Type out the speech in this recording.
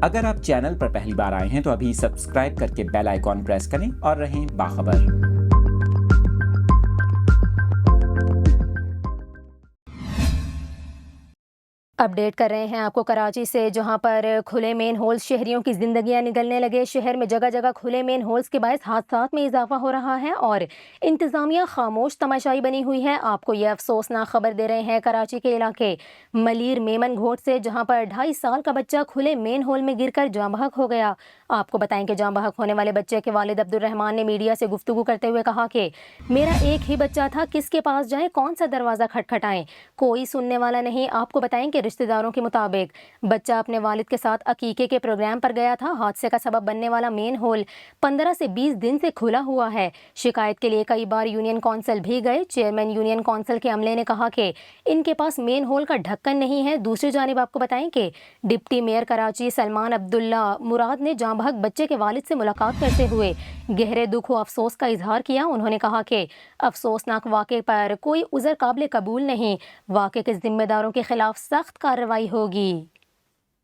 اگر آپ چینل پر پہلی بار آئے ہیں تو ابھی سبسکرائب کر کے بیل آئیکن پریس کریں اور رہیں باخبر۔ اپڈیٹ کر رہے ہیں آپ کو کراچی سے، جہاں پر کھلے مین ہولز شہریوں کی زندگیاں نگلنے لگے۔ شہر میں جگہ جگہ کھلے مین ہولز کے باعث حادثات میں اضافہ ہو رہا ہے اور انتظامیہ خاموش تماشائی بنی ہوئی ہے۔ آپ کو یہ افسوسناک خبر دے رہے ہیں کراچی کے علاقے ملیر میمن گھوٹ سے، جہاں پر 2.5 سال کا بچہ کھلے مین ہول میں گر کر جاں بحق ہو گیا۔ آپ کو بتائیں کہ جاں بحق ہونے والے بچے کے والد عبدالرحمان نے میڈیا سے گفتگو کرتے ہوئے کہا کہ میرا ایک ہی بچہ تھا، کس کے پاس جائیں، کون سا دروازہ کھٹکھٹائیں، کوئی سننے والا نہیں۔ آپ کو بتائیں کہ رشتہ داروں کے مطابق بچہ اپنے والد کے ساتھ عقیقے کے پروگرام پر گیا تھا۔ حادثے کا سبب بننے والا مین ہول 15 سے 20 دن سے کھلا ہوا ہے۔ شکایت کے لیے کئی بار یونین کونسل بھی گئے۔ چیئرمین یونین کونسل کے عملے نے کہا کہ ان کے پاس مین ہول کا ڈھکن نہیں ہے۔ دوسری جانب آپ کو بتائیں کہ ڈپٹی میئر کراچی سلمان عبداللہ مراد نے جاں بحق بچے کے والد سے ملاقات کرتے ہوئے گہرے دکھ و افسوس کا اظہار کیا۔ انہوں نے کہا کہ افسوسناک واقعے پر کوئی عذر قابل قبول نہیں، واقعے کے ذمہ داروں کے خلاف سخت کارروائی ہوگی۔